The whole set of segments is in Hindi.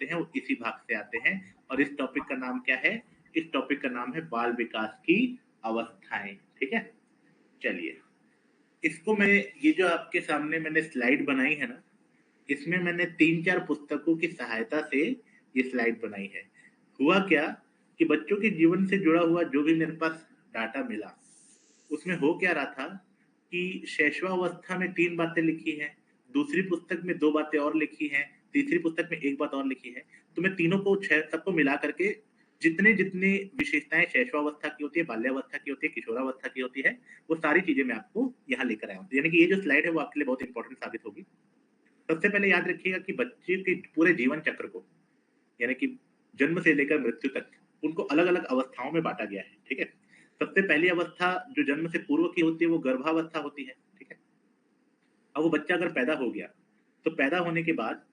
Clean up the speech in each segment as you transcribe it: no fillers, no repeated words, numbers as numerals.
होते हैं वो इसी भाग से आते हैं। और इस टॉपिक का नाम क्या है? इस टॉपिक का नाम है बाल विकास की अवस्थाएं। ठीक है, चलिए इसको मैं, ये जो आपके सामने मैंने स्लाइड बनाई है ना, इसमें मैंने 3-4 पुस्तकों की सहायता से ये स्लाइड बनाई है। हुआ क्या कि बच्चों के जीवन से जुड़ा हुआ जो भी मेरे पास डाटा मिला, उसमें हो क्या रहा था कि शैशवावस्था में 3 बातें लिखी हैं, दूसरी पुस्तक में 2 बातें और लिखी हैं, तीसरी पुस्तक में 1 बात और लिखी है। तो मैं तीनों को 6 सबको मिला करके जितने विशेषताएं शैशवावस्था की होती है, बाल्यावस्था की होती है, किशोरावस्था की होती है, वो सारी चीजें मैं आपको यहाँ लेकर आया हूँ। यानी कि ये जो स्लाइड है वो आपके लिए बहुत इंपॉर्टेंट साबित होगी। सबसे पहले याद रखिएगा कि बच्चे के पूरे जीवन चक्र को, यानी कि जन्म से लेकर मृत्यु तक, उनको अलग अलग अवस्थाओं में बांटा गया है। ठीक है, सबसे पहली अवस्था जो जन्म से पूर्व की होती है वो गर्भावस्था होती है। ठीक है, अब वो बच्चा अगर पैदा हो गया तो पैदा होने के बाद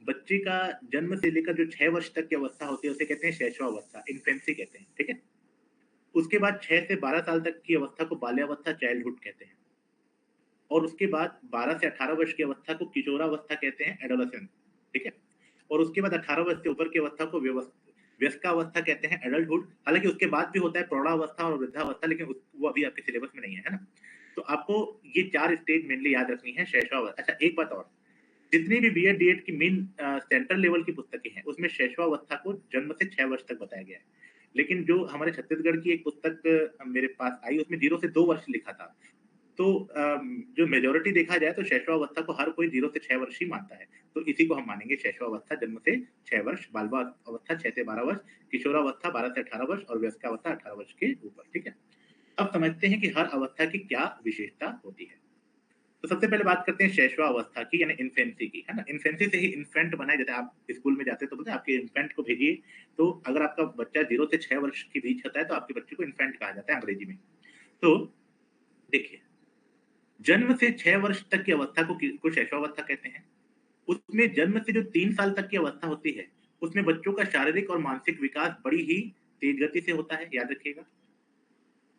बच्चे का जन्म से लेकर जो 6 वर्ष तक की अवस्था होती है उसे कहते हैं शैशवावस्था, इन्फेंसी कहते हैं। ठीक है, उसके बाद 6 से 12 साल तक की अवस्था को बाल्यावस्था, चाइल्डहुड कहते हैं। और उसके बाद 12 से 18 वर्ष की अवस्था को किशोरावस्था कहते हैं, एडोलेसेंस। ठीक है, और उसके बाद 18 वर्ष से ऊपर की अवस्था को व्यस्कावस्था कहते हैं, एडल्टहुड। हालांकि उसके बाद भी होता है प्रौढ़ावस्था और वृद्धावस्था, लेकिन वो अभी आपके सिलेबस में नहीं है ना। तो आपको ये 4 स्टेज मेनली याद रखनी है शैशवावस्था। अच्छा, एक बात और, जितनी भी बीएड डीएड की मेन सेंट्रल लेवल की पुस्तकें हैं उसमें शैशवावस्था को जन्म से 6 वर्ष तक बताया गया है। लेकिन जो हमारे छत्तीसगढ़ की एक पुस्तक मेरे पास आई उसमें 0 से 2 वर्ष लिखा था। तो जो मेजॉरिटी देखा जाए तो शैशवावस्था को हर कोई 0 से 6 वर्ष ही मानता है। तो इसी को हम मानेंगे शैशवावस्था, जन्म से 6 वर्ष, बाल्यावस्था 6 से 12 वर्ष, किशोरावस्था 12 से 18 वर्ष और वयस्कावस्था 18 वर्ष के ऊपर। ठीक है, अब समझते हैं कि हर अवस्था की क्या विशेषता होती है। तो सबसे पहले बात करते हैं शैशवावस्था की, यानी इन्फेंसी की, है ना। इन्फेंसी से ही इन्फेंट बना है। जैसे आप स्कूल में जाते हैं तो बोलते हैं आपके इन्फेंट को भेजिए, तो अगर आपका बच्चा 0 से 6 वर्ष के बीच होता है तो आपके बच्चे को इन्फेंट कहा जाता है अंग्रेजी में। तो देखिए, जन्म से 6 वर्ष तक की अवस्था को शैशवावस्था कहते हैं। उसमें जन्म से जो 3 साल तक की अवस्था होती है, उसमें बच्चों का शारीरिक और मानसिक विकास बड़ी ही तेज गति से होता है, याद रखिएगा।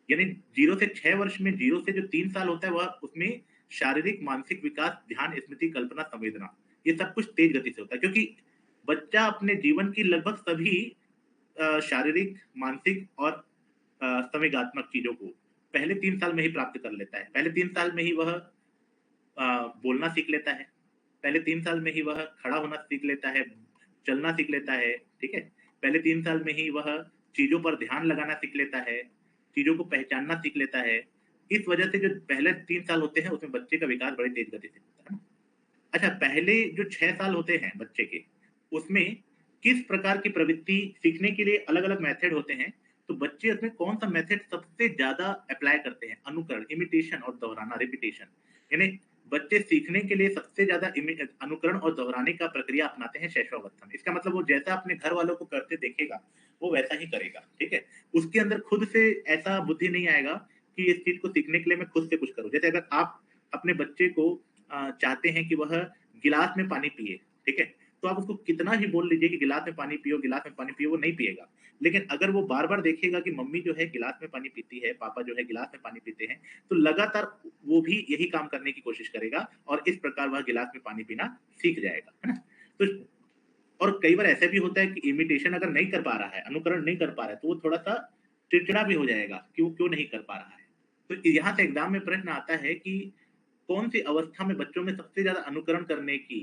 यानी 0 से 6 वर्ष में, 0 से जो 3 साल होता है वह, उसमें शारीरिक, मानसिक विकास, ध्यान, स्मृति, कल्पना, संवेदना, ये सब कुछ तेज गति से होता है। क्योंकि बच्चा अपने जीवन की लगभग सभी शारीरिक, मानसिक और संवेगात्मक चीजों को पहले 3 साल में ही प्राप्त कर लेता है। पहले 3 साल में ही वह बोलना सीख लेता है। पहले 3 साल में ही वह खड़ा होना सीख लेता है, चलना सीख लेता है। ठीक है, पहले 3 साल में ही वह चीजों पर ध्यान लगाना सीख लेता है, चीजों को पहचानना सीख लेता है। इस वजह से जो पहले 3 साल होते हैं उसमें बच्चे का विकास बड़ी तेज गति से होता है ना। अच्छा, पहले जो 6 साल होते हैं बच्चे के, उसमें किस प्रकार की प्रवृत्ति सीखने के लिए अलग-अलग मेथड होते हैं। तो बच्चे उसमें कौन-सा मेथड सबसे ज़्यादा अप्लाई करते हैं? अनुकरण, इमिटेशन और दोहराना, रिपिटेशन। यानी बच्चे सीखने के लिए सबसे ज़्यादा अनुकरण और दोहराने का प्रक्रिया अपनाते हैं शैशवावस्था में। इसका मतलब वो जैसा अपने घर वालों को करते देखेगा, वो वैसा ही करेगा। ठीक है? उसके अंदर खुद से ऐसा बुद्धि नहीं आएगा कि इस चीज़ को सीखने के लिए मैं खुद से कुछ करूँ। जैसे अगर आप अपने बच्चे को चाहते हैं कि वह गिलास में पानी पिए, ठीक है? तो आप उसको कितना ही बोल लीजिए कि गिलास में पानी पियो, गिलास में पानी पियो, वो नहीं पिएगा। लेकिन अगर वो बार-बार देखेगा कि मम्मी जो है गिलास में पानी पीती है, पापा जो है गिलास में पानी पीते हैं, तो लगातार वो भी यही काम करने की कोशिश करेगा और इस प्रकार वह गिलास में पानी पीना सीख जाएगा, है ना? तो और कई बार ऐसा भी होता है कि इमिटेशन अगर नहीं कर पा रहा है, अनुकरण नहीं कर पा रहा है, तो वो थोड़ा-सा चिड़चिड़ा भी हो जाएगा, क्यों क्यों नहीं कर पा रहा है। तो यहाँ से एग्ज़ाम में प्रश्न आता है कि कौन-सी अवस्था में बच्चों में सबसे ज़्यादा अनुकरण करने की,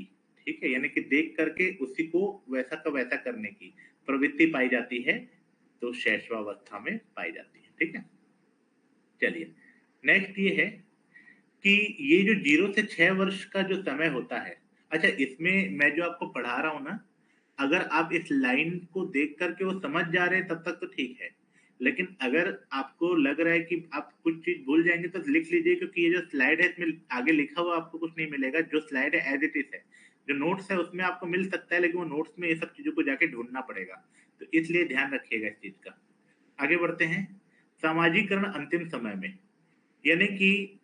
ठीक है? यानी कि देख करके उसी को वैसा का वैसा करने की प्रवृत्ति पाई जाती है, तो शैशवावस्था में पाई जाती है, ठीक है? चलिए, नेक्स्ट ये है कि ये जो 0 से 6 वर्ष का जो समय होता है, अच्छा इसमें मैं जो आपको पढ़ा रहा हूँ ना, अगर आप इस लाइन को देख कर के वो समझ जा रहे हैं तब तक तो ठीक है। लेकिन अगर आपको लग रहा है कि आप कुछ चीज़ भूल जाएँगे तो लिख लीजिए, क्योंकि ये जो स्लाइड है इसमें आगे लिखा हुआ आपको कुछ नहीं मिलेगा। जो स्लाइड है एज़ इट इज़ है। जो नोट्स है उसमें आपको मिल सकता है, लेकिन वो नोट्स में ये सब चीज़ों को जाके ढूँढना पड़ेगा। तो इसलिए ध्यान रखिएगा इस चीज़ का। आगे बढ़ते हैं, सामाजिकरण अंतिम समय में। यानी कि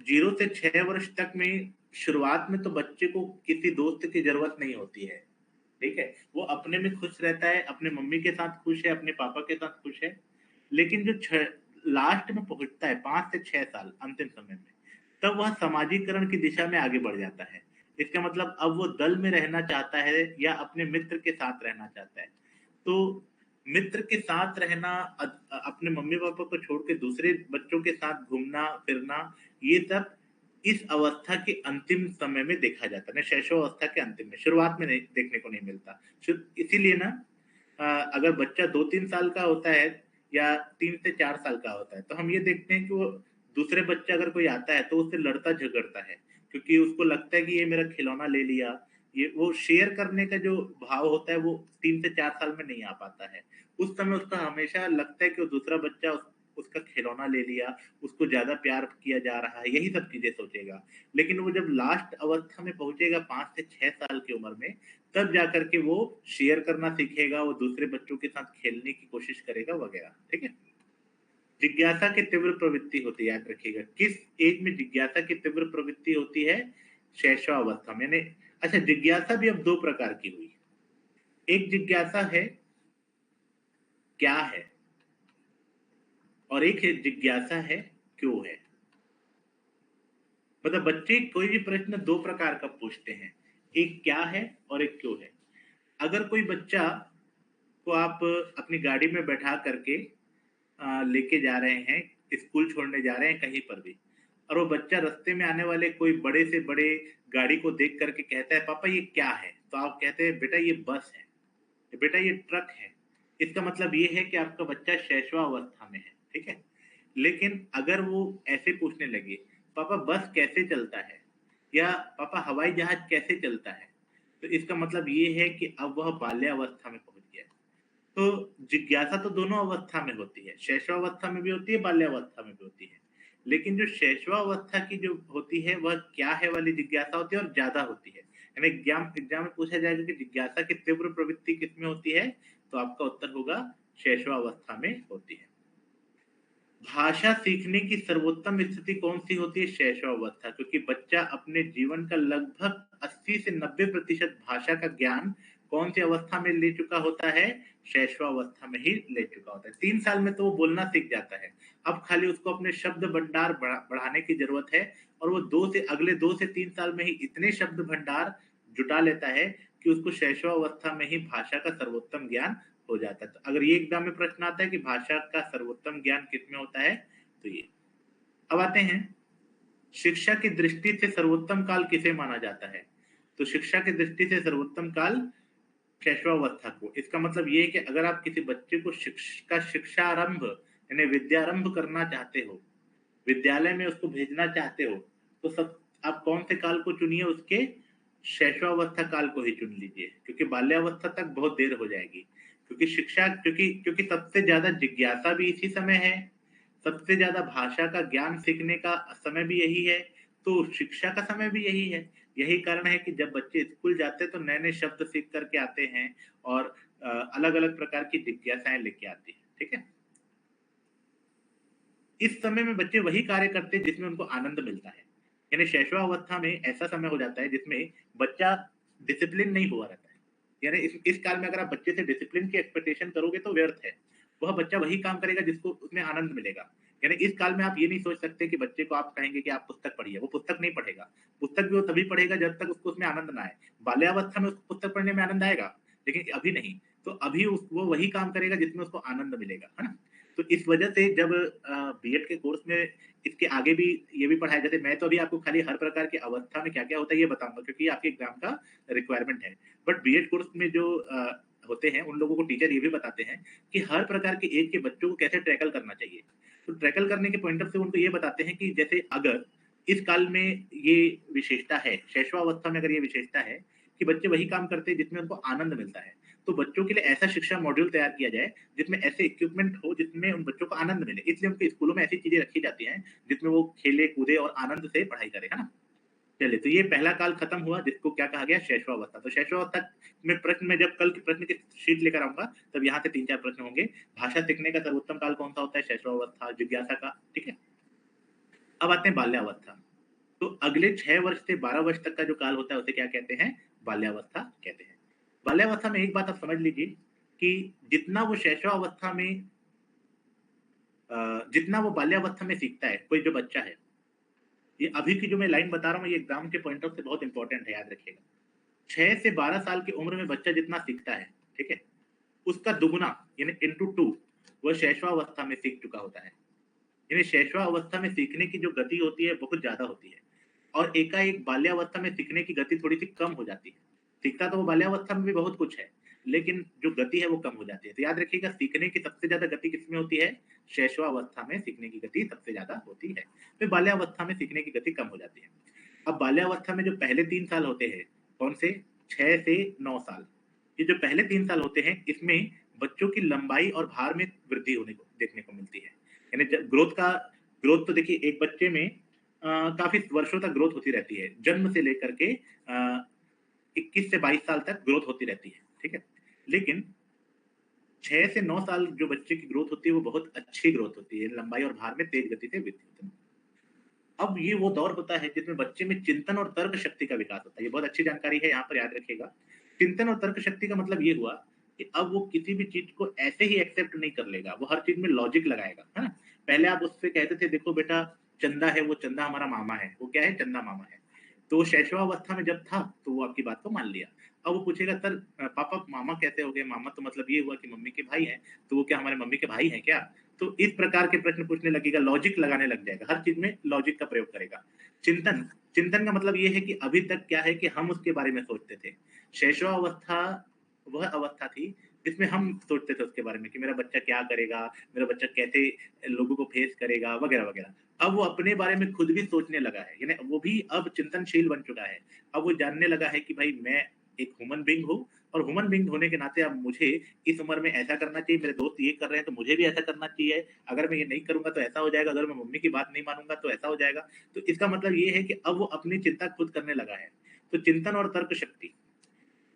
0 से 6 वर्ष तक में शुरुआत में तो बच्चे को किसी दोस्त की ज़रूरत नहीं होती है, ठीक है? वो अपने में खुश रहता है, अपने मम्मी के साथ खुश है, अपने पापा के साथ खुश है। लेकिन जो लास्ट में पहुँचता है 5 से 6 साल अंतिम समय में, तब वह समाजीकरण की दिशा में आगे बढ़ जाता है। इसका मतलब अब वो दल में रहना चाहता है या अपने मित्र के साथ रहना चाहता है। तो मित्र के साथ रहना, अपने मम्मी पापा को छोड़ के दूसरे बच्चों के साथ घूमना फिरना, ये सब इस अवस्था के अंतिम समय में देखा जाता है, शैशव अवस्था के अंतिम में, शुरुआत में नहीं देखने को नहीं मिलता। इसीलिए ना अगर बच्चा 2-3 साल का होता है या 3 से 4 साल का होता है, तो हम ये देखते हैं कि वो दूसरे बच्चे अगर कोई आता है तो उससे लड़ता झगड़ता है, क्योंकि उसको लगता है कि ये मेरा खिलौना ले लिया। ये वो शेयर करने का जो भाव होता है वो 3 से 4 साल में नहीं आ पाता है। उस समय उसका हमेशा लगता है कि वो दूसरा बच्चा उसका खिलौना ले लिया, उसको ज्यादा प्यार किया जा रहा है, यही सब चीजें सोचेगा। लेकिन वो जब लास्ट अवस्था में पहुंचेगा 5 से 6 साल की उम्र में, तब जाकर के वो शेयर करना सीखेगा, वो दूसरे बच्चों के साथ खेलने की कोशिश करेगा वगैरह। ठीक है। जिज्ञासा की तीव्र प्रवृत्ति होती है, याद रखिएगा, किस एज में जिज्ञासा की तीव्र प्रवृत्ति होती है? शैशवावस्था में। अच्छा, जिज्ञासा भी अब 2 प्रकार की हुई। एक जिज्ञासा है क्या है, और एक है जिज्ञासा है क्यों है। मतलब बच्चे कोई भी प्रश्न 2 प्रकार का पूछते हैं, एक क्या है और एक क्यों है। अगर कोई बच्चा को आप अपनी गाड़ी में बैठा करके लेके जा रहे हैं, स्कूल छोड़ने जा रहे हैं कहीं पर भी, और वो बच्चा रास्ते में आने वाले कोई बड़े से बड़े गाड़ी को देख करके कहता है पापा ये क्या है, तो आप कहते हैं बेटा ये बस है, बेटा ये ट्रक है। इसका मतलब ये है कि आपका बच्चा शैशवावस्था में है। ठीक है। लेकिन अगर वो ऐसे पूछने लगे पापा बस कैसे चलता है, या पापा हवाई जहाज कैसे चलता है, तो इसका मतलब ये है कि अब वह बाल्यावस्था में पहुंच गया है। तो जिज्ञासा तो दोनों अवस्था में होती है, शैशवावस्था में भी होती है, बाल्यावस्था में भी होती है। लेकिन जो शैशवावस्था की जो होती है वह क्या है वाली जिज्ञासा होती है और ज्यादा होती है। यानी एग्जाम में पूछा जाएगा कि जिज्ञासा की तीव्र प्रवृत्ति किसमें होती है, तो आपका उत्तर होगा शैशवावस्था में होती है। भाषा सीखने की सर्वोत्तम स्थिति कौन सी होती है? शैशवावस्था, क्योंकि बच्चा अपने जीवन का लगभग 80 से 90% भाषा का ज्ञान कौन सी अवस्था में ले चुका होता है? शैशवावस्था में ही ले चुका होता है। 3 साल में तो वो बोलना सीख जाता है, अब खाली उसको अपने शब्द भंडार बढ़ाने की जरूरत है, और वो अगले 2 से 3 साल में ही इतने शब्द भंडार जुटा लेता है कि उसको शैशवावस्था में ही भाषा का सर्वोत्तम ज्ञान हो जाता है। तो अगर ये एग्जाम में प्रश्न आता है कि भाषा का सर्वोत्तम ज्ञान किसमें होता है, तो ये। अब आते हैं, शिक्षा की दृष्टि से सर्वोत्तम काल किसे माना जाता है? तो शिक्षा की दृष्टि से सर्वोत्तम काल शैशवावस्था को। इसका मतलब ये है कि अगर आप किसी बच्चे को शिक्षारंभ यानी विद्यारंभ करना चाहते हो, विद्यालय में उसको भेजना चाहते हो, तो सब आप कौन से काल को चुनिए? उसके शैशवावस्था काल को ही चुन लीजिए, क्योंकि बाल्यावस्था तक बहुत देर हो जाएगी। क्योंकि शिक्षा क्योंकि क्योंकि सबसे ज्यादा जिज्ञासा भी इसी समय है, सबसे ज्यादा भाषा का ज्ञान सीखने का समय भी यही है, तो शिक्षा का समय भी यही है। यही कारण है कि जब बच्चे स्कूल जाते हैं तो नए नए शब्द सीख करके आते हैं, और अलग अलग प्रकार की जिज्ञासाएं लेके आते हैं। ठीक है। इस समय में बच्चे वही कार्य करते हैं जिसमें उनको आनंद मिलता है। यानी शैशवावस्था में ऐसा समय हो जाता है जिसमें बच्चा डिसिप्लिन नहीं हुआ रहता है। यानी इस काल में अगर आप बच्चे से डिसिप्लिन की एक्सपेक्टेशन करोगे तो व्यर्थ है। वह बच्चा वही काम करेगा जिसको उसमें आनंद मिलेगा। यानी इस काल में आप ये नहीं सोच सकते कि बच्चे को आप कहेंगे कि आप पुस्तक पढ़िए, वो पुस्तक नहीं पढ़ेगा। पुस्तक भी वो तभी पढ़ेगा जब तक उसको उसमें आनंद ना आए। बाल्यावस्था में उसको पुस्तक पढ़ने में आनंद आएगा, लेकिन अभी नहीं। तो अभी वो वही काम करेगा जिसमें उसको आनंद मिलेगा, है ना? तो इस वजह से जब बीएड के कोर्स में इसके आगे भी ये भी पढ़ाया, जैसे मैं तो अभी आपको खाली हर प्रकार की अवस्था में क्या क्या होता है ये बताऊंगा, क्योंकि ये आपके एग्जाम का रिक्वायरमेंट है। बट बीएड कोर्स में जो होते हैं उन लोगों को टीचर ये भी बताते हैं कि हर प्रकार के एज के बच्चों को कैसे टैकल करना चाहिए। तो टैकल करने के पॉइंट ऑफ से उनको ये बताते हैं कि जैसे अगर इस काल में ये विशेषता है, शैशवावस्था में अगर ये विशेषता है कि बच्चे वही काम करते हैं जिसमें उनको आनंद मिलता है, तो बच्चों के लिए ऐसा शिक्षा मॉड्यूल तैयार किया जाए जिसमें ऐसे इक्विपमेंट हो जिसमें उन बच्चों को आनंद मिले। इसलिए उनके स्कूलों में ऐसी चीजें रखी जाती हैं जिसमें वो खेले कूदे और आनंद से पढ़ाई करे, है ना? चलिए, तो ये पहला काल खत्म हुआ जिसको क्या कहा गया? शैशवावस्था। तो शैशवावस्था में प्रश्न में जब कल के प्रश्न की शीट लेकर आऊंगा तब यहाँ से 3-4 प्रश्न होंगे। भाषा सीखने का सर्वोत्तम काल कौन सा होता है? शैशवावस्था। जिज्ञासा का। ठीक है। अब आते हैं बाल्यावस्था। तो अगले 6 वर्ष से 12 वर्ष तक का जो काल होता है उसे क्या कहते हैं? बाल्यावस्था कहते हैं। बाल्यावस्था में एक बात आप समझ लीजिए कि जितना वो शैशवावस्था में जितना वो बाल्यावस्था में सीखता है, कोई जो बच्चा है, ये अभी की जो मैं लाइन बता रहा हूँ, ये एग्जाम के पॉइंट ऑफ से बहुत इंपॉर्टेंट है, याद रखिएगा। 6 से 12 साल की उम्र में बच्चा जितना सीखता है, ठीक है, उसका दुगुना यानी इंटू 2 वह शैशवावस्था में सीख चुका होता है। यानी शैशवावस्था में सीखने की जो गति होती है बहुत ज्यादा होती है, और एकाएक बाल्यावस्था में सीखने की गति थोड़ी सी कम हो जाती है। सीखता तो वो बाल्यावस्था में भी बहुत कुछ है, लेकिन जो गति है वो कम हो जाती है। तो याद रखिएगा, सीखने की सबसे ज्यादा गति किसमें होती है? शैशवावस्था में सीखने की गति सबसे ज्यादा होती है, फिर बाल्यावस्था में सीखने की गति कम हो जाती है। अब बाल्यावस्था में जो पहले 3 साल होते हैं, कौन से? 6 से 9 साल। ये जो पहले 3 साल होते हैं, इसमें बच्चों की लंबाई और भार में वृद्धि होने को देखने को मिलती है। यानी ग्रोथ तो देखिए एक बच्चे में काफ़ी वर्षों तक ग्रोथ होती रहती है। जन्म से लेकर के 21 से 22 साल तक ग्रोथ होती रहती है, ठीक है? लेकिन 6 से 9 साल जो बच्चे की ग्रोथ होती है, वो बहुत अच्छी ग्रोथ होती है। लंबाई और भार में तेज गति से वृद्धि होती है। अब ये वो दौर होता है जिसमें बच्चे में चिंतन और तर्क शक्ति का विकास होता है। ये बहुत अच्छी जानकारी है, यहाँ पर याद रखिएगा। चिंतन और तर्क शक्ति का मतलब ये हुआ कि अब वो किसी भी चीज़ को ऐसे ही एक्सेप्ट नहीं कर लेगा, वो हर चीज़ में लॉजिक लगाएगा, है ना? पहले आप उससे कहते थे, देखो बेटा चंदा है, वो चंदा हमारा मामा है। वो क्या है? चंदा मामा है। तो वो शैशवावस्था में जब था, तो वो आपकी बात को मान लिया। अब वो पूछेगा, सर पापा मामा कैसे हो गए? मामा तो मतलब ये हुआ कि मम्मी के भाई हैं, तो वो क्या हमारे मम्मी के भाई हैं क्या? तो इस प्रकार के प्रश्न पूछने लगेगा, लॉजिक लगाने लग जाएगा, हर चीज़ में लॉजिक का प्रयोग करेगा। चिंतन चिंतन का मतलब ये है कि अभी तक क्या है कि हम उसके बारे में सोचते थे। शैशवावस्था वह अवस्था थी जिसमें हम सोचते थे उसके बारे में कि मेरा बच्चा क्या करेगा, मेरा बच्चा कैसे लोगों को फेस करेगा, वगैरह-वगैरह। अब वो अपने बारे में खुद भी सोचने लगा है, यानी वो भी अब चिंतनशील बन चुका है। अब वो जानने लगा है कि भाई मैं एक ह्यूमन बीइंग हूँ, और ह्यूमन बीइंग होने के नाते अब मुझे इस उम्र में ऐसा करना चाहिए, मेरे दोस्त ये कर रहे हैं तो मुझे भी ऐसा करना चाहिए। अगर मैं ये नहीं करूँगा तो ऐसा हो जाएगा, अगर मैं मम्मी की बात नहीं मानूँगा तो ऐसा हो जाएगा। तो इसका मतलब ये है कि अब वो अपनी चिंता खुद करने लगा है। तो चिंतन और तर्क शक्ति।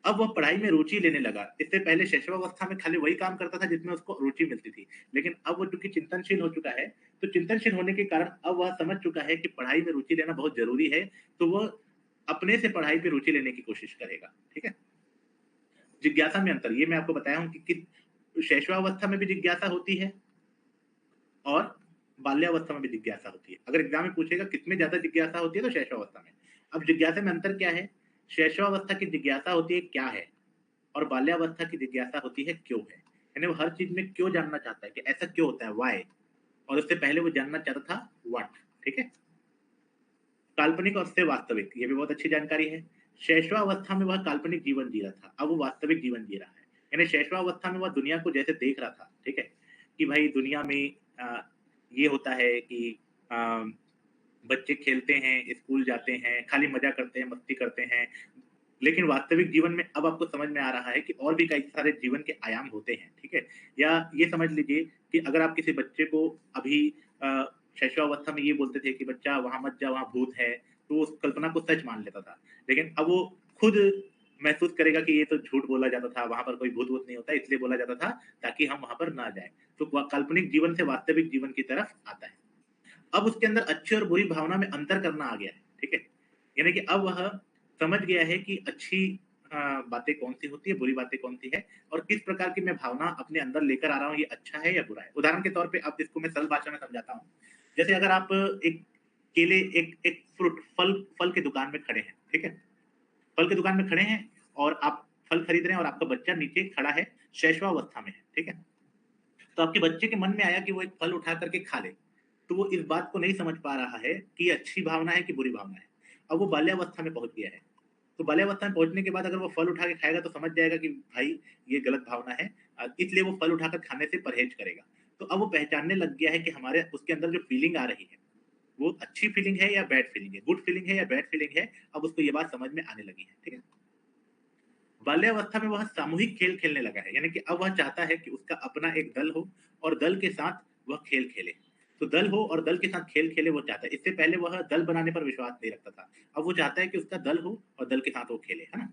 अब वह पढ़ाई में रुचि लेने लगा। इससे पहले शैशवावस्था में खाली वही काम करता था जिसमें उसको रुचि मिलती थी। लेकिन अब वो चूँकि चिंतनशील हो चुका है, तो चिंतनशील होने के कारण अब वह समझ चुका है कि पढ़ाई में रुचि लेना बहुत ज़रूरी है, तो वह अपने से पढ़ाई पे रुचि लेने की कोशिश करेगा। ठीक है? जिज्ञासा में अंतर, ये मैं आपको बताया हूँ कि शैशवावस्था में भी जिज्ञासा होती है और बाल्यावस्था में भी जिज्ञासा होती है। अगर एग्ज़ाम में पूछेगा किसमें ज़्यादा जिज्ञासा होती है, तो शैशवावस्था में। अब जिज्ञासा में अंतर क्या है? शैशवावस्था की जिज्ञासा होती है क्या है? और बाल्यावस्था की जिज्ञासा होती है क्यों है। यानी वो हर चीज़ में क्यों जानना चाहता है कि ऐसा क्यों होता है, व्हाय? और उससे पहले वो जानना चाहता था व्हाट, ठीक है? काल्पनिक और से वास्तविक, ये भी बहुत अच्छी जानकारी है। शैशवावस्था में वह काल्पनिक जीवन जी रहा था, अब वो वास्तविक जीवन जी रहा है। यानी शैशवावस्था में वह दुनिया को जैसे देख रहा था, ठीक है? कि भाई दुनिया में ये होता है कि अ, बच्चे खेलते हैं, स्कूल जाते हैं, खाली मज़ा करते हैं, मस्ती करते हैं। लेकिन वास्तविक जीवन में अब आपको समझ में आ रहा है कि और भी कई सारे जीवन के आयाम होते हैं, ठीक है? या ये समझ लीजिए कि अगर आप किसी बच्चे को अभी अ, शैशवावस्था में ये बोलते थे कि बच्चा वहाँ मत जा, वहाँ भूत है, तो वो उस कल्पना को सच मान लेता था। लेकिन अब वो खुद महसूस करेगा कि ये तो झूठ बोला जाता था, वहाँ पर कोई भूत-वूत नहीं होता, इसलिए बोला जाता था ताकि हम वहाँ पर ना जाएँ। तो व काल्पनिक जीवन से वास्तविक जीवन की तरफ आता है। अब उसके अंदर अच्छी और बुरी भावना में अंतर करना आ गया है, ठीक है? यानी कि अब वह समझ गया है कि अच्छी बातें कौन-सी होती है, बुरी बातें कौन-सी है, और किस प्रकार की मैं भावना अपने अंदर लेकर आ रहा हूँ, ये अच्छा है या बुरा है। उदाहरण के तौर पे अब इसको मैं सरल भाषा में समझाता हूँ। जैसे अगर आप एक केले एक एक फ्रूट फल फल की दुकान में खड़े हैं, ठीक है? फल की दुकान में खड़े हैं और आप फल खरीद रहे हैं और आपका बच्चा नीचे खड़ा है, शैशवावस्था में है, ठीक है? तो आपके बच्चे के मन में आया कि वो एक फल उठा करके खा ले। तो वो इस बात को नहीं समझ पा रहा है कि ये अच्छी भावना है कि बुरी भावना है। अब वो बाल्यावस्था में पहुँच गया है। तो बाल्यावस्था में पहुँचने के बाद अगर वो फल उठा के खाएगा तो समझ जाएगा कि भाई ये गलत भावना है, इसलिए वो फल उठाकर खाने से परहेज़ करेगा। तो अब वो पहचानने लग गया है कि हमारे उसके अंदर जो फीलिंग आ रही है, वो अच्छी फीलिंग है या बैड फीलिंग है, गुड फीलिंग है या बैड फीलिंग है, अब उसको ये बात समझ में आने लगी है। ठीक है? बाल्यावस्था में वह सामूहिक खेल खेलने लगा है, यानी कि अब वह चाहता है कि उसका अपना एक दल हो और दल के साथ वह खेल खेले। तो दल हो और दल के साथ खेल खेले वो चाहता है। इससे पहले वह दल बनाने पर विश्वास नहीं रखता था। अब वो चाहता है कि उसका दल हो और दल के साथ वो खेले, है ना?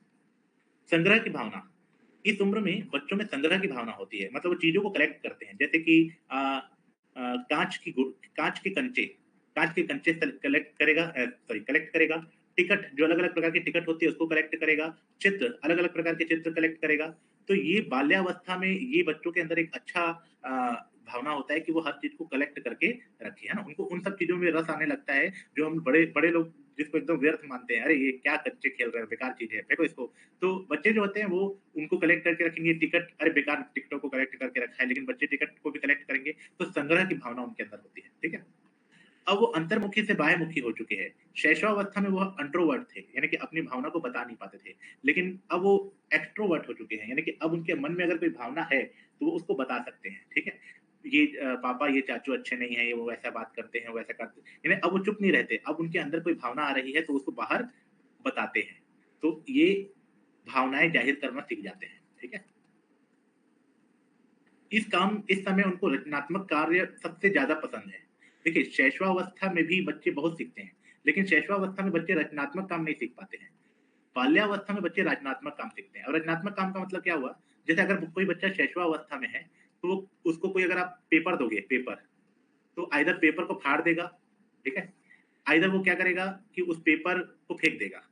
संग्रह की भावना। इस उम्र में बच्चों में संग्रह की भावना होती है। मतलब वो चीज़ों को कलेक्ट करते हैं। जैसे कि काँच की गु काँच के कंचे कलेक्ट करेगा, कलेक्ट करेगा। टिकट, जो अलग-अलग प्रकार की टिकट होती है उसको कलेक्ट करेगा। चित्र, अलग-अलग प्रकार के चित्र कलेक्ट करेगा। तो ये बाल्यावस्था में ये बच्चों के अंदर एक अच्छा भावना होता है कि वो हर चीज को कलेक्ट करके रखे, है ना। उनको उन सब चीजों में रस आने लगता है जो हम बड़े बड़े लोग जिसको एकदम व्यर्थ मानते हैं, अरे ये क्या बच्चे खेल रहे हैं, बेकार चीज है, फेंको इसको। तो बच्चे जो होते हैं वो उनको कलेक्ट करके रखेंगे। टिकट, अरे बेकार टिकटों को कलेक्ट करके रखा है, लेकिन बच्चे टिकट को भी कलेक्ट करेंगे। तो संग्रह की भावना उनके अंदर होती है, ठीक है। अब वो अंतर्मुखी से बाह्यमुखी हो चुके हैं। शैशवावस्था में वो इंट्रोवर्ट थे, यानी कि अपनी भावना को बता नहीं पाते थे। लेकिन अब वो एक्सट्रोवर्ट हो चुके हैं, यानी कि अब उनके मन में अगर कोई भावना है, तो वो उसको बता सकते हैं, ठीक है। ये पापा ये चाचू अच्छे नहीं है, ये वो वैसा बात करते हैं, वैसा करते हैं। यानी अब वो चुप नहीं रहते, अब उनके अंदर कोई भावना आ रही है तो उसको बाहर बताते हैं। तो ये भावनाएँ ज़ाहिर करना सीख जाते हैं, ठीक है। इस समय उनको रचनात्मक कार्य सबसे ज़्यादा पसंद है। देखिए, शैशवावस्था में भी बच्चे बहुत सीखते हैं, लेकिन शैशवावस्था में बच्चे रचनात्मक काम नहीं सीख पाते हैं। बाल्यावस्था में बच्चे रचनात्मक काम सीखते हैं। और रचनात्मक काम का मतलब क्या हुआ? जैसे अगर कोई बच्चा शैशवावस्था में है, तो उसको कोई अगर आप पेपर दोगे, पेपर, तो आइदर पेपर को फाड़ देगा, ठीक है? आइदर वो क्या करेगा कि उस पेपर को फेंक देगा।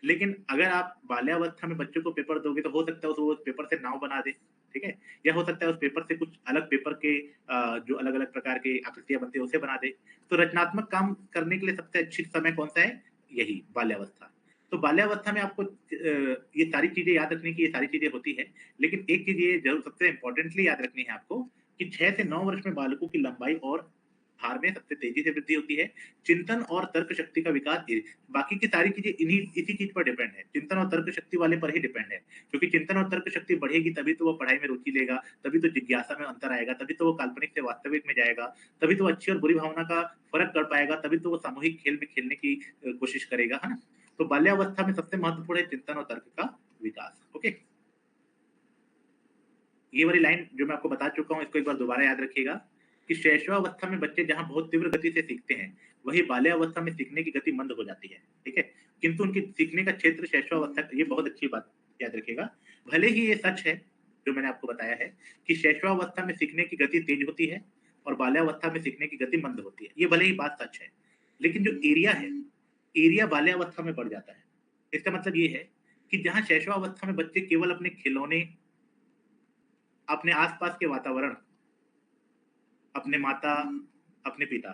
लेकिन अगर आप बाल्यावस्था में बच्चों को पेपर दोगे तो हो सकता है वो उस पेपर से नाव बना दे, ठीक है? या हो सकता है उस पेपर से कुछ अलग पेपर के जो अलग-अलग प्रकार की आकृतियाँ बनती है उसे बना दे। तो रचनात्मक काम करने के लिए सबसे अच्छी समय कौन-सा है? यही बाल्यावस्था। तो बाल्यावस्था में आपको ये सारी चीज़ें याद रखने की ये सारी चीज़ें होती हैं। लेकिन एक चीज़ ये ज़रूर सबसे इम्पोर्टेंटली याद रखनी है आपको कि 6 से 9 वर्ष में बालकों की लंबाई और भार में सबसे तेज़ी से वृद्धि होती है। चिंतन और तर्क शक्ति का विकास बाकी की सारी चीज़ें इसी चीज़ पर डिपेंड है। चिंतन और तर्क शक्ति वाले पर ही डिपेंड है। क्योंकि चिंतन और तर्क शक्ति बढ़ेगी तभी तो वो पढ़ाई में रुचि लेगा, तभी तो जिज्ञासा में अंतर आएगा, तभी तो वो काल्पनिक से वास्तविक में जाएगा, तभी तो वो अच्छी और बुरी भावना का फ़र्क कर पाएगा, तभी तो वो सामूहिक खेल में खेलने की कोशिश करेगा, है ना? तो बाल्यावस्था में सबसे महत्वपूर्ण है चिंतन और तर्क का विकास। ओके? ये वाली लाइन जो मैं आपको बता चुका हूँ, इसको एक बार दोबारा याद रखिएगा कि शैशवावस्था में बच्चे जहाँ बहुत तीव्र गति से सीखते हैं, वहीं बाल्यावस्था में सीखने की गति मंद हो जाती है, ठीक है? किंतु उनकी सीखने का क्षेत्र शैशवावस्था, ये बहुत अच्छी बात याद रखिएगा। भले ही ये सच है, जो मैंने आपको बताया है कि शैशवावस्था में सीखने की गति तेज होती है और बाल्यावस्था में सीखने की गति मंद होती है। ये भले ही बात सच है, लेकिन जो एरिया है, एरिया बाल्यावस्था में बढ़ जाता है। इसका मतलब ये है कि जहाँ शैशवावस्था में बच्चे केवल अपने खिलौने, अपने आस-पास के वातावरण, अपने माता, अपने पिता,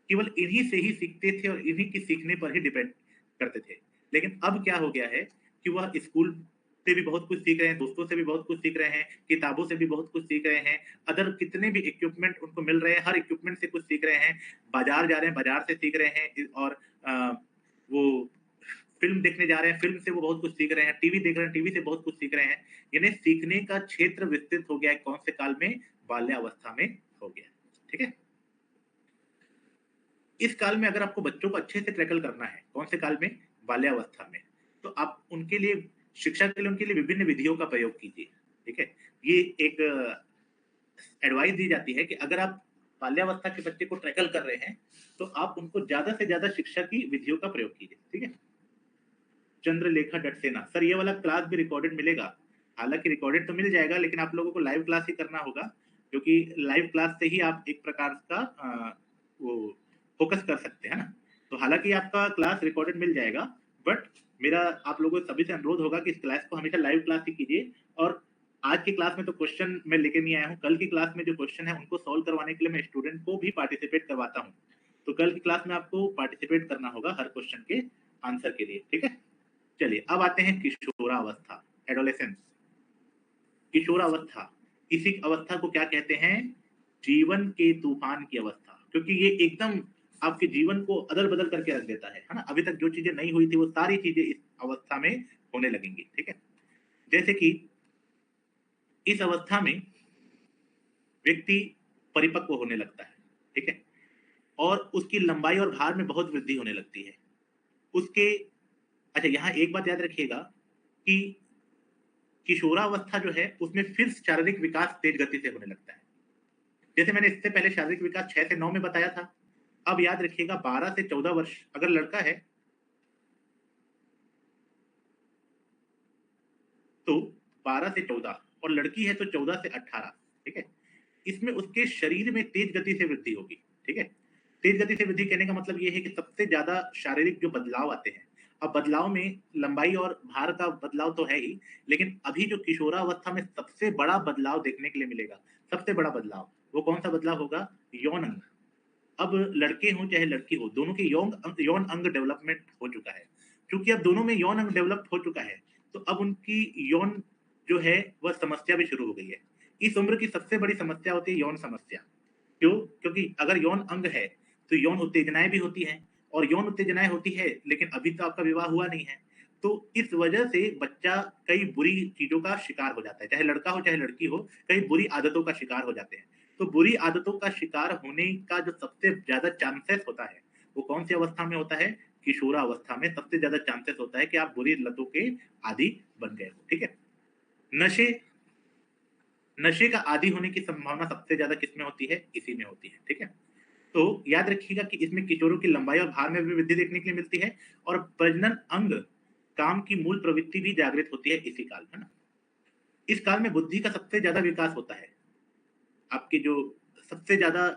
केवल इन्हीं से ही सीखते थे और इन्हीं के सीखने पर ही डिपेंड करते थे। लेकिन अब क्या हो गया है कि वह स्कूल से भी बहुत कुछ सीख रहे हैं, दोस्तों से भी बहुत कुछ सीख रहे हैं, किताबों से भी बहुत कुछ सीख रहे हैं, अदर कितने भी इक्विपमेंट उनको मिल रहे हैं, हर इक्विपमेंट से कुछ सीख रहे हैं, बाज़ार जा रहे हैं, बाज़ार से सीख रहे हैं और वो फ़िल्म देखने जा रहे हैं, फ़िल्म से वो बहुत कुछ सीख रहे हैं, टीवी देख रहे हैं, टीवी से बहुत कुछ सीख रहे हैं। यानी सीखने का क्षेत्र विस्तृत हो गया है कौन से काल में? बाल्यावस्था में हो गया है। ठीक है? इस काल में अगर आपको बच्चों को अच्छे से टैकल करना है, कौन से काल में? बाल्यावस्था में। तो आप उनके लिए शिक्षा के लिए उनके लिए विभिन्न विधियों का प्रयोग कीजिए, ठीक है? ये एक एडवाइस दी जाती है कि अगर आप बाल्यावस्था के बच्चे को टैकल कर रहे हैं, तो आप उनको ज़्यादा से ज़्यादा शिक्षा की विधियों का प्रयोग कीजिए, ठीक है? चंद्रलेखा डटसेना, सर ये वाला क्लास भी रिकॉर्डेड मिलेगा। हालाँकि रिकॉर्डेड तो मिल जाएगा, लेकिन आप लोगों को लाइव क्लास ही करना होगा, क्योंकि लाइव क्लास से ही आप एक प्रकार का वो फ़ोकस कर सकते हैं ना? तो हालाँकि आपका क्लास रिकॉर्डेड मिल जाएगा, बट मेरा आप लोगों सभी से अनुरोध होगा कि इस क्लास को हमेशा लाइव क्लास ही कीजिए। और आज की क्लास में तो क्वेश्चन मैं लेके नहीं आया हूँ, कल की क्लास में जो क्वेश्चन है उनको सॉल्व करवाने के लिए मैं स्टूडेंट को भी पार्टिसिपेट करवाता हूँ। तो कल की क्लास में आपको पार्टिसिपेट करना होगा हर क्वेश्चन के आंसर के लिए, ठीक है? चलिए अब आते हैं किशोरावस्था, एडोलेसेंस। किशोरावस्था, इसी अवस्था को क्या कहते हैं? जीवन के तूफान की अवस्था, क्योंकि ये एकदम आपके जीवन को अदल-बदल करके रख देता है ना? अभी तक जो चीज़ें नहीं हुई थी वो सारी चीज़ें इस अवस्था में होने लगेंगी, ठीक है? जैसे कि इस अवस्था में व्यक्ति परिपक्व होने लगता है, ठीक है? और उसकी लंबाई और भार में बहुत वृद्धि होने लगती है। उसके अच्छा, यहाँ एक बात याद रखिएगा कि किशोरावस्था जो है उसमें फिर शारीरिक विकास तेज गति से होने लगता है। जैसे मैंने इससे पहले शारीरिक विकास 6 से 9 में बताया था। अब याद रखिएगा 12 से 14 वर्ष अगर लड़का है तो 12 से 14 और लड़की है तो 14 से 18, ठीक है? इसमें उसके शरीर में तेज गति से वृद्धि होगी, ठीक है? तेज गति से वृद्धि कहने का मतलब ये है कि सबसे ज़्यादा शारीरिक जो बदलाव आते हैं, अब बदलाव में लंबाई और भार का बदलाव तो है ही, लेकिन अभी जो किशोरावस्था में सबसे बड़ा बदलाव देखने के लिए मिलेगा, सबसे बड़ा बदलाव, वो कौन सा बदलाव होगा? यौन अंग। अब लड़के हों चाहे लड़की हो, दोनों के यौन अंग डेवलपमेंट हो चुका है। क्योंकि अब दोनों में यौन अंग डेवलप हो चुका है, तो अब उनकी यौन जो है वह समस्या भी शुरू हो गई है। इस उम्र की सबसे बड़ी समस्या होती है यौन समस्या। क्यों? क्योंकि अगर यौन अंग है, तो यौन उत्तेजनाएँ भी होती हैं और यौन उत्तेजनाएँ होती है, लेकिन अभी तो आपका विवाह हुआ नहीं है। तो इस वजह से बच्चा कई बुरी चीज़ों का शिकार हो जाता है, चाहे लड़का हो चाहे लड़की हो, कई बुरी आदतों का शिकार हो जाते हैं। तो बुरी आदतों का शिकार होने का जो सबसे ज़्यादा चांसेस होता है, वो कौन-सी अवस्था में होता है? किशोरावस्था में सबसे ज़्यादा चांसेस होता है कि आप बुरी लतों के आदि बन गए हो, ठीक है? नशे नशे का आदी होने की संभावना सबसे ज़्यादा किसमें होती है? इसी में होती है, ठीक है? तो याद रखिएगा कि इसमें किशोरों की लंबाई और भार में भी वृद्धि देखने के लिए मिलती है और प्रजनन अंग, काम की मूल प्रवृत्ति भी जागृत होती है इसी काल में, है ना? इस काल में बुद्धि का सबसे ज़्यादा विकास होता है। आपकी जो सबसे ज़्यादा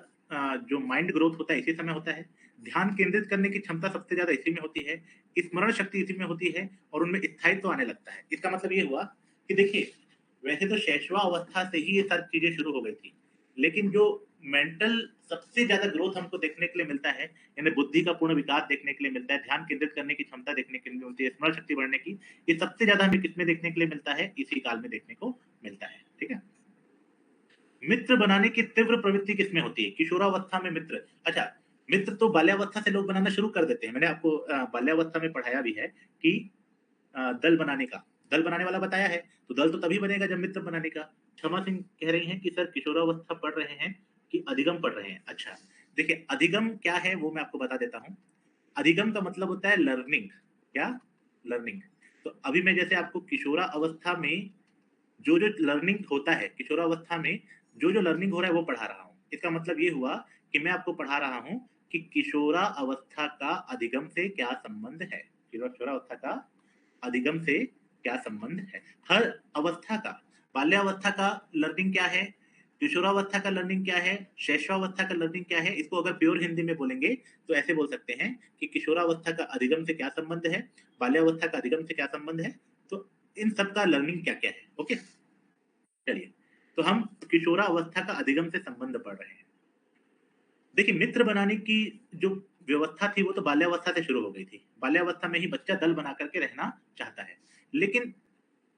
जो माइंड ग्रोथ होता है इसी समय होता है। ध्यान केंद्रित करने की क्षमता सबसे ज़्यादा इसी में होती है। स्मरण शक्ति इसी में होती है और उनमें स्थायित्व आने लगता है। इसका मतलब ये हुआ कि देखिए, वैसे तो शैशवा अवस्था से ही ये सारी चीज़ें शुरू हो गई थी। लेकिन जो मेंटल सबसे ज़्यादा ग्रोथ हमको देखने के लिए मिलता है, यानी बुद्धि का पूर्ण विकास देखने के लिए मिलता है, ध्यान केंद्रित करने की क्षमता देखने के लिए मिलती है, स्मरण शक्ति बढ़ने की, ये सबसे ज़्यादा हमें किसमें देखने के लिए मिलता है? इसी काल में देखने को मिलता है। ठीक है? मित्र बनाने की तीव्र प्रवृत्ति किसमें होती है? किशोरावस्था में मित्र। अच्छा, मित्र तो बाल्यावस्था से लोग बनाना शुरू कर देते हैं। मैंने आपको बाल्यावस्था में पढ़ाया भी है कि दल बनाने वाला बताया है, तो दल तो तभी बनेगा जब मित्र बनाने का। क्षमा सिंह कह रही हैं कि सर किशोरावस्था पढ़ रहे हैं कि अधिगम पढ़ रहे हैं? अच्छा, देखिए अधिगम क्या है वो मैं आपको बता देता हूँ। अधिगम का मतलब होता है लर्निंग। क्या? लर्निंग। तो अभी मैं जैसे आपको किशोरा अवस्था में जो लर्निंग होता है किशोरावस्था में, जो लर्निंग हो रहा है वो पढ़ा रहा हूँ। इसका मतलब ये हुआ कि मैं आपको पढ़ा रहा हूँ कि किशोरा अवस्था का अधिगम से क्या संबंध है। किशोरावस्था का अधिगम से क्या संबंध है। हर अवस्था का, बाल्यावस्था का लर्निंग क्या है, किशोरावस्था का लर्निंग क्या है, शैशवावस्था का लर्निंग क्या है। इसको अगर प्योर हिंदी में बोलेंगे तो ऐसे बोल सकते हैं कि किशोरावस्था का अधिगम से क्या संबंध है, बाल्यावस्था का अधिगम से क्या संबंध है, तो इन सब का लर्निंग क्या क्या है। ओके, चलिए, तो हम किशोरावस्था का अधिगम से संबंध पढ़ रहे हैं। देखिए, मित्र बनाने की जो व्यवस्था थी वो तो बाल्यावस्था से शुरू हो गई थी। बाल्यावस्था में ही बच्चा दल बना करके रहना चाहता है, लेकिन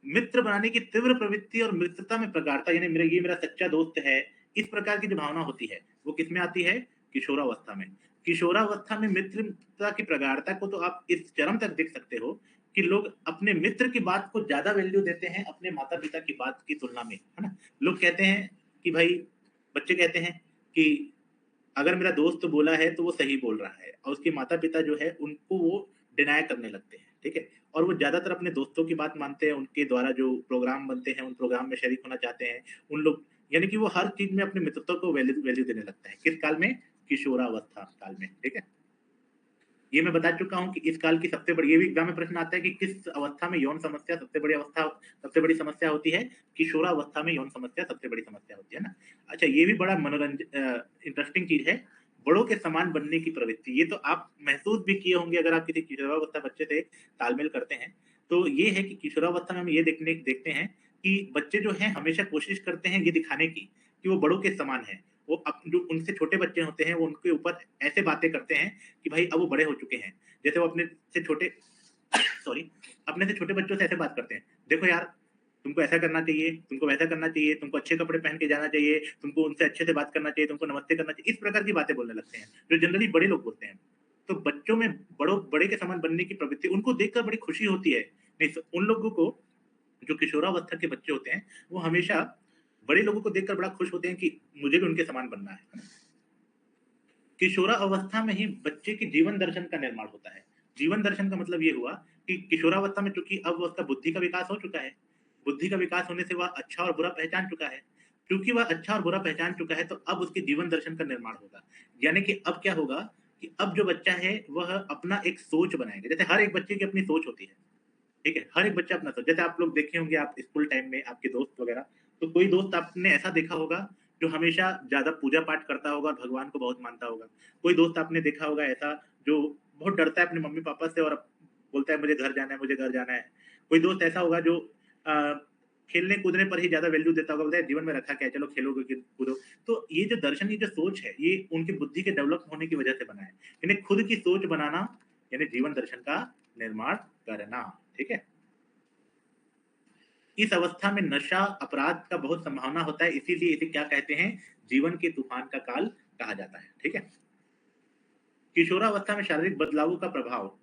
मित्र बनाने की तीव्र प्रवृत्ति और मित्रता में प्रगाढ़ता, यानी ये मेरा सच्चा दोस्त है, इस प्रकार की जो भावना होती है वो किसमें आती है? किशोरावस्था में। किशोरावस्था में मित्रता की प्रगाढ़ता को तो आप इस चरम तक देख सकते हो कि लोग अपने मित्र की बात को ज्यादा वैल्यू देते हैं अपने माता पिता की बात की तुलना में, है ना? लोग कहते हैं कि भाई, बच्चे कहते हैं कि अगर मेरा दोस्त बोला है तो वो सही बोल रहा है, और उसके माता-पिता जो है उनको वो डिनाय करने लगते हैं, ठीक है? और वो ज़्यादातर अपने दोस्तों की बात मानते हैं, उनके द्वारा जो प्रोग्राम बनते हैं, उन प्रोग्राम में शरीक होना चाहते हैं। उन लोग, यानी कि वो हर चीज़ में अपने मित्रता को वैल्यू वैल्यू देने लगता है। किस काल में? किशोरावस्था काल में, ठीक है? ये मैं बता चुका हूँ कि इस काल की सबसे बड़ी, ये भी एग्ज़ाम में प्रश्न आता है कि किस अवस्था में यौन समस्या सबसे बड़ी समस्या होती है? किशोरावस्था में यौन समस्या सबसे बड़ी समस्या होती है ना? अच्छा, ये भी बड़ा इंटरेस्टिंग चीज़ है, बड़ों के समान बनने की प्रवृत्ति। ये तो आप महसूस भी किए होंगे अगर आप किसी किशोरावस्था बच्चे से तालमेल करते हैं। तो ये है कि किशोरावस्था में हम ये देखते हैं कि बच्चे जो हैं हमेशा कोशिश करते हैं ये दिखाने की कि वो बड़ों के समान हैं। वो जो उनसे छोटे बच्चे होते हैं वो उनके ऊपर ऐसे बातें करते हैं कि भाई अब वो बड़े हो चुके हैं। जैसे वो अपने से छोटे सॉरी, अपने से छोटे बच्चों से ऐसे बात करते हैं, देखो यार, तुमको ऐसा करना चाहिए, तुमको वैसा करना चाहिए, तुमको अच्छे कपड़े पहन के जाना चाहिए, तुमको उनसे अच्छे से बात करना चाहिए, तुमको नमस्ते करना चाहिए। इस प्रकार की बातें बोलने लगते हैं, जो जनरली बड़े लोग बोलते हैं। तो बच्चों में बड़े के समान बनने की प्रवृत्ति उनको देखकर बड़ी खुशी होती है। नहीं, उन लोगों को, जो किशोरावस्था के बच्चे होते हैं, वो हमेशा बड़े लोगों को देखकर बड़ा खुश होते हैं कि मुझे भी उनके समान बनना है। किशोरा अवस्था में ही बच्चे के जीवन दर्शन का निर्माण होता है। जीवन दर्शन का मतलब ये हुआ कि किशोरावस्था में चूँकि अब उसका बुद्धि का विकास हो चुका है। बुद्धि का विकास होने से वह अच्छा और बुरा पहचान चुका है। क्योंकि वह अच्छा और बुरा पहचान चुका है, तो अब उसके जीवन दर्शन का निर्माण होगा। यानी कि अब क्या होगा कि अब जो बच्चा है वह अपना एक सोच बनाएगा। जैसे हर एक बच्चे की अपनी सोच होती है। ठीक है? हर एक बच्चा अपना सोच, जैसे आप लोग देखे होंगे, आप स्कूल टाइम में आपके दोस्त वगैरह, तो कोई दोस्त आपने ऐसा देखा होगा जो हमेशा ज़्यादा पूजा-पाठ करता होगा और भगवान को बहुत मानता होगा। कोई दोस्त आपने देखा होगा ऐसा जो बहुत डरता है अपने मम्मी-पापा से और बोलता है मुझे घर जाना है, मुझे घर जाना है। कोई दोस्त ऐसा होगा जो अ, खेलने कूदने पर ही ज्यादा वैल्यू देता होगा, बोलता है जीवन में रखा क्या है, चलो खेलोगे कूदो। तो ये जो दर्शन, ये जो सोच है, ये उनकी बुद्धि के डेवलप होने की वजह से बना है। यानी खुद की सोच बनाना, यानी जीवन दर्शन का निर्माण करना। ठीक है। इस अवस्था में नशा अपराध का बहुत संभावना होता है, इसीलिए इसे क्या कहते हैं, जीवन के तूफान का काल कहा जाता है। ठीक है। किशोरावस्था में शारीरिक बदलावों का प्रभाव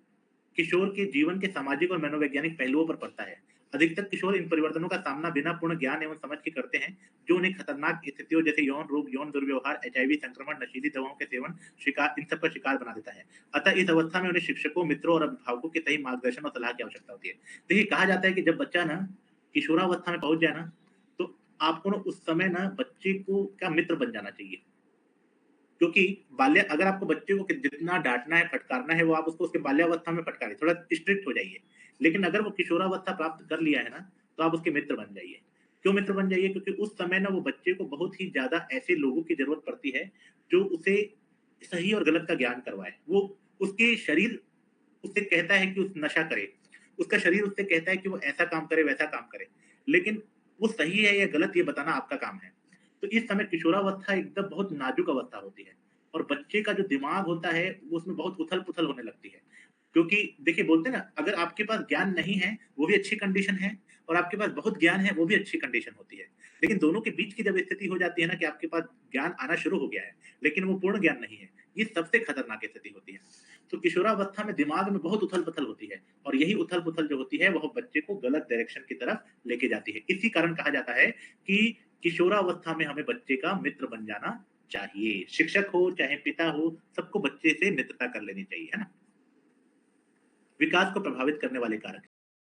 किशोर के जीवन के सामाजिक और मनोवैज्ञानिक पहलुओं पर पड़ता है। अधिकतर किशोर इन परिवर्तनों का सामना बिना पूर्ण ज्ञान एवं समझ के करते हैं, जो उन्हें खतरनाक स्थितियों जैसे यौन रोग, यौन दुर्व्यवहार, एचआईवी संक्रमण, नशीली दवाओं के सेवन, शिकार, इन सब का शिकार बना देता है। अतः इस अवस्था में उन्हें शिक्षकों, मित्रों और अभिभावकों के सही मार्गदर्शन और सलाह की आवश्यकता होती है। देखिए, कहा जाता है कि जब बच्चा ना किशोरावस्था में पहुंच जाए ना, तो आपको ना उस समय ना बच्चे को क्या मित्र बन जाना चाहिए। क्योंकि बाल्य अगर आपको बच्चे को जितना डाँटना है, फटकारना है, वो आप उसको उसके बाल्यावस्था में फटकारिए, थोड़ा स्ट्रिक्ट हो जाइए। लेकिन अगर वो किशोरावस्था प्राप्त कर लिया है ना, तो आप उसके मित्र बन जाइए। क्यों मित्र बन जाइए? क्योंकि उस समय ना वो बच्चे को बहुत ही ज़्यादा ऐसे लोगों की ज़रूरत पड़ती है, जो उसे सही और गलत का ज्ञान करवाएँ। वो उसके शरीर उससे कहता है कि उस नशा करे, उसका शरीर उससे कहता है कि वो ऐसा काम करे, वैसा काम करे। लेकिन वो सही है या गलत, ये बताना आपका काम है। तो इस समय किशोरावस्था एकदम बहुत नाजुक अवस्था होती है, और बच्चे का जो दिमाग होता है, वो उसमें बहुत उथल-पुथल होने लगती है। क्योंकि देखिए, बोलते हैं ना, अगर आपके पास ज्ञान नहीं है, वो भी अच्छी कंडीशन है, और आपके पास बहुत ज्ञान है, वो भी अच्छी कंडीशन होती है। लेकिन दोनों के बीच की जब स्थिति हो जाती है ना, कि आपके पास ज्ञान आना शुरू हो गया है, लेकिन वो पूर्ण ज्ञान नहीं है, ये सबसे खतरनाक स्थिति होती है। तो किशोरावस्था में दिमाग में बहुत उथल-पुथल होती है, और यही उथल-पुथल जो होती है, वह बच्चे को गलत डायरेक्शन की तरफ लेके जाती है। इसी कारण कहा जाता है कि किशोरावस्था में हमें बच्चे का मित्र बन जाना चाहिए। शिक्षक हो, चाहे पिता हो, सबको बच्चे से मित्रता कर लेनी चाहिए, है ना? विकास को प्रभावित करने वाले कारक।